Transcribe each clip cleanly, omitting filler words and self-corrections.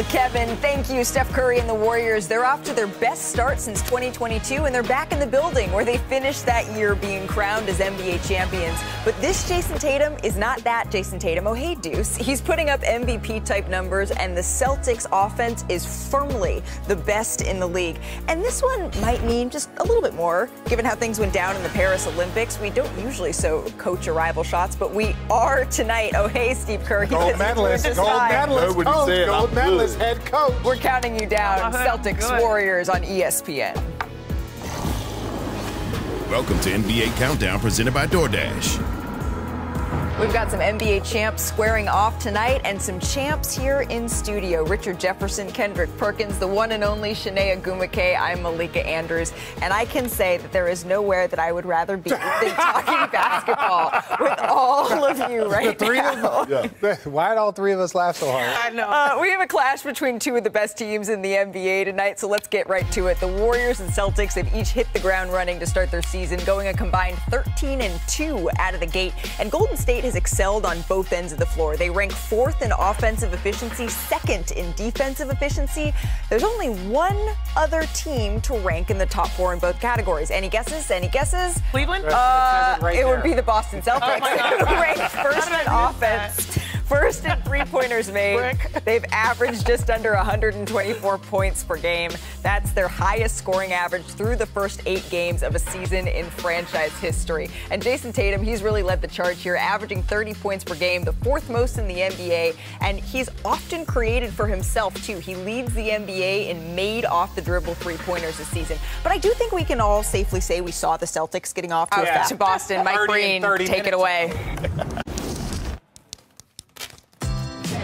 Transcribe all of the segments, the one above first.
Well, Kevin, thank you. Steph Curry and the Warriors, they're off to their best start since 2022, and they're back in the building where they finished that year being crowned as NBA champions. But this Jason Tatum is not that Jason Tatum. Oh, hey, Deuce. He's putting up MVP-type numbers, and the Celtics offense is firmly the best in the league. And this one might mean just a little bit more, given how things went down in the Paris Olympics. We don't usually so coach your rival shots, but we are tonight. Oh, hey, Steve Kerr. Gold medalist, gold medalist, head coach. We're counting you down. Celtics Warriors on ESPN. Welcome to NBA Countdown, presented by DoorDash. We've got some NBA champs squaring off tonight and some champs here in studio. Richard Jefferson, Kendrick Perkins, the one and only Shanae Agumake. I'm Malika Andrews, and I can say that there is nowhere that I would rather be than talking basketball with all of you right now. Why'd all three of us laugh so hard? I know. We have a clash between two of the best teams in the NBA tonight, so let's get right to it. The Warriors and Celtics have each hit the ground running to start their season, going a combined 13-2 out of the gate, and Golden State has excelled on both ends of the floor. They rank 4th in offensive efficiency, 2nd in defensive efficiency. There's only one other team to rank in the top 4 in both categories. Any guesses? Any guesses? Cleveland? It would be the Boston Celtics, who ranked 1st in offense. 1st in three-pointers made. They've averaged just under 124 points per game. That's their highest scoring average through the first 8 games of a season in franchise history. And Jason Tatum, he's really led the charge here, averaging 30 points per game, the 4th most in the NBA. And he's often created for himself, too. He leads the NBA in made off-the-dribble three-pointers this season. But I do think we can all safely say we saw the Celtics getting off to Boston. Mike Breen, take it away.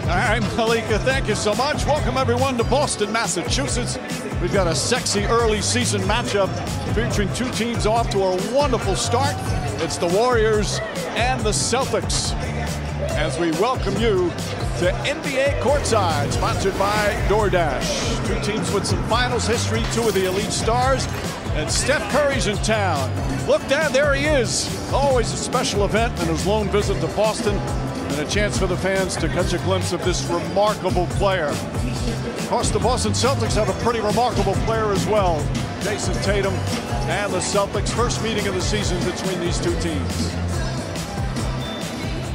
All right, Malika, thank you so much. Welcome, everyone, to Boston, Massachusetts. We've got a sexy early season matchup featuring two teams off to a wonderful start. It's the Warriors and the Celtics. As we welcome you to NBA Courtside, sponsored by DoorDash. Two teams with some finals history, 2 of the elite stars, and Steph Curry's in town. Look, Dad, there he is. Always a special event and his lone visit to Boston, and a chance for the fans to catch a glimpse of this remarkable player. Of course, the Boston Celtics have a pretty remarkable player as well. Jason Tatum and the Celtics. First meeting of the season between these two teams.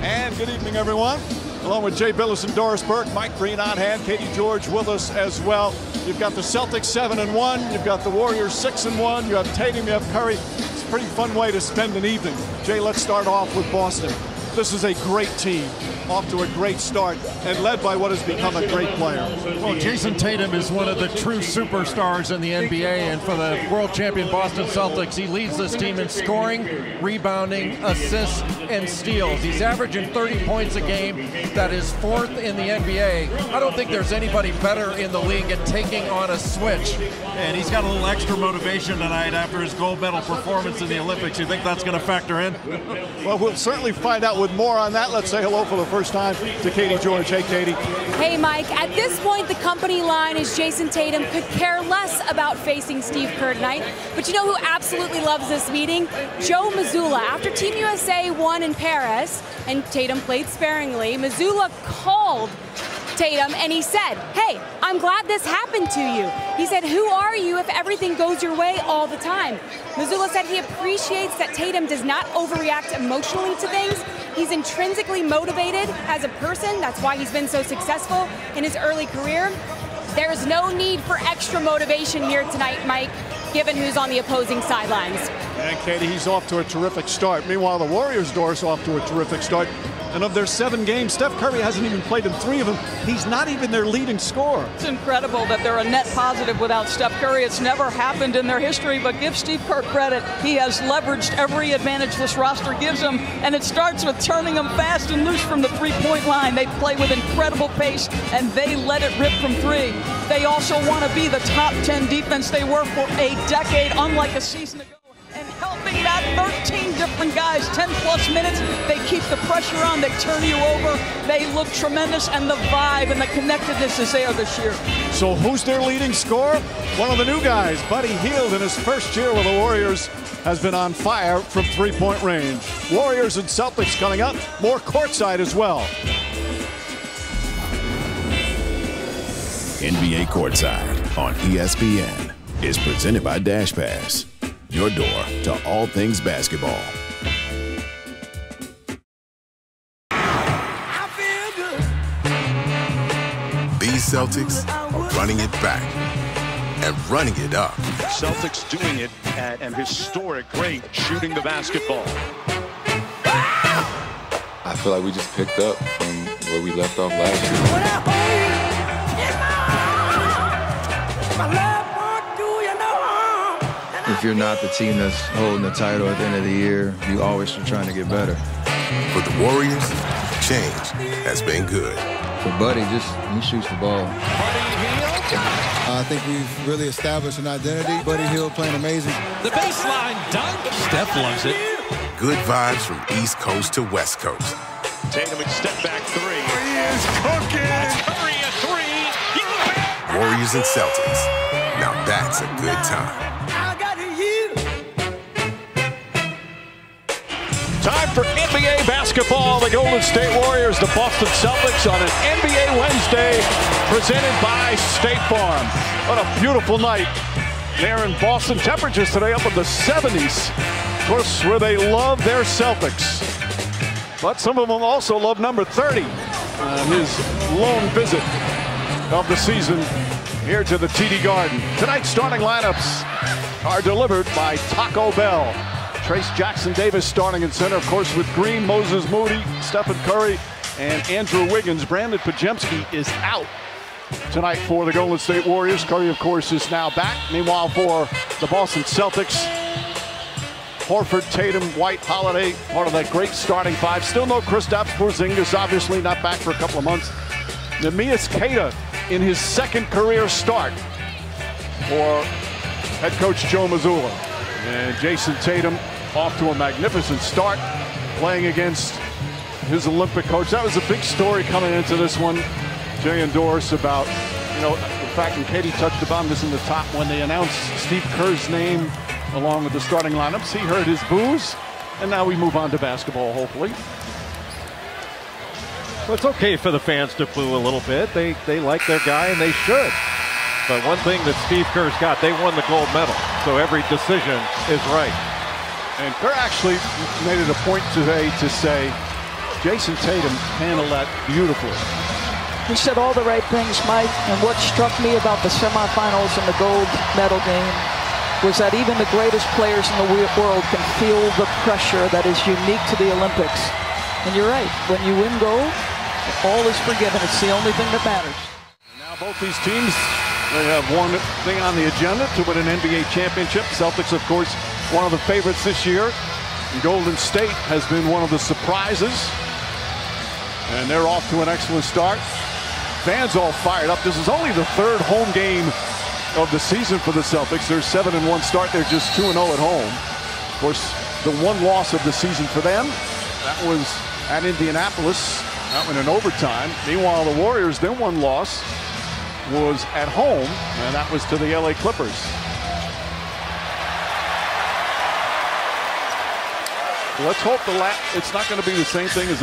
And good evening, everyone. Along with Jay Billis and Doris Burke, Mike Breen on hand, Katie George with us as well. You've got the Celtics 7-1. You've got the Warriors 6-1. You have Tatum, you have Curry. It's a pretty fun way to spend an evening. Jay, let's start off with Boston. This is a great team, off to a great start, and led by what has become a great player. Well, Jason Tatum is one of the true superstars in the NBA, and for the world champion Boston Celtics, he leads this team in scoring, rebounding, assists, and steals. He's averaging 30 points a game. That is 4th in the NBA. I don't think there's anybody better in the league at taking on a switch. And he's got a little extra motivation tonight after his gold medal performance in the Olympics. You think that's going to factor in? Well, we'll certainly find out with more on that. Let's say hello for the first time to Katie George. Hey, Katie. Hey, Mike. At this point, the company line is Jason Tatum could care less about facing Steve Kerr tonight. But you know who absolutely loves this meeting? Joe Mazzulla. After Team USA won in Paris and Tatum played sparingly, Mazzulla called Tatum and he said, "Hey, I'm glad this happened to you." He said, "Who are you if everything goes your way all the time?" Mazzulla said he appreciates that Tatum does not overreact emotionally to things. He's intrinsically motivated as a person. That's why he's been so successful in his early career. There's no need for extra motivation here tonight, Mike, given who's on the opposing sidelines. And Katie, he's off to a terrific start. Meanwhile, the Warriors' Doris off to a terrific start. And of their 7 games, Steph Curry hasn't even played in 3 of them. He's not even their leading scorer. It's incredible that they're a net positive without Steph Curry. It's never happened in their history, but give Steve Kerr credit. He has leveraged every advantage this roster gives him, and it starts with turning them fast and loose from the three-point line. They play with incredible pace, and they let it rip from 3. They also want to be the top 10 defense they were for a decade, unlike a season ago. And helping that 13 different guys, 10-plus minutes, they keep the pressure on, they turn you over, they look tremendous, and the vibe and the connectedness is there this year. So who's their leading scorer? One of the new guys, Buddy Hield, in his first year with the Warriors, has been on fire from three-point range. Warriors and Celtics coming up, more courtside as well. NBA Courtside on ESPN is presented by Dash Pass, your door to all things basketball. These Celtics are running it back and running it up. Celtics doing it at an historic rate, shooting the basketball. I feel like we just picked up from where we left off last year. If you're not the team that's holding the title at the end of the year, you always are trying to get better. For the Warriors, change has been good. For Buddy, he shoots the ball. I think we've really established an identity. Buddy Hield playing amazing. The baseline dunk. Steph loves it. Good vibes from East Coast to West Coast. Tatum with step back three. He is cooking. Curry a three. Warriors and Celtics. Now that's a good time. Time for NBA basketball. The Golden State Warriors, the Boston Celtics on an NBA Wednesday presented by State Farm. What a beautiful night there in Boston. Temperatures today up in the 70s. Of course, where they love their Celtics. But some of them also love number 30. His lone visit of the season here to the TD Garden. Tonight's starting lineups are delivered by Taco Bell. Trace Jackson-Davis starting in center, of course, with Green, Moses Moody, Stephen Curry, and Andrew Wiggins. Brandon Podziemski is out tonight for the Golden State Warriors. Curry, of course, is now back. Meanwhile, for the Boston Celtics, Horford, Tatum, White, Holiday, part of that great starting five. Still no Kristaps Porzingis, obviously not back for a couple of months. Neemias Queta in his second career start for head coach Joe Mazzulla. And Jason Tatum off to a magnificent start, playing against his Olympic coach. That was a big story coming into this one, Jay and Doris, about, the fact, and Katie touched upon this in the top, when they announced Steve Kerr's name along with the starting lineups. He heard his boos, and now we move on to basketball, hopefully. Well, it's okay for the fans to boo a little bit. They like their guy, and they should. But one thing that Steve Kerr's got, they won the gold medal, so every decision is right. And Kerr actually made it a point today to say Jason Tatum handled that beautifully. He said all the right things, Mike, and what struck me about the semifinals and the gold medal game was that even the greatest players in the world can feel the pressure that is unique to the Olympics. And you're right, when you win gold, all is forgiven. It's the only thing that matters. Now both these teams, they have one thing on the agenda, to win an NBA championship. Celtics, of course, one of the favorites this year. And Golden State has been one of the surprises. And they're off to an excellent start. Fans all fired up. This is only the third home game of the season for the Celtics. They're 7-1 start. They're just 2-0 at home. Of course, the one loss of the season for them, that was at Indianapolis. That went in overtime. Meanwhile, the Warriors, their one loss was at home, and that was to the LA Clippers. Let's hope it's not going to be the same thing as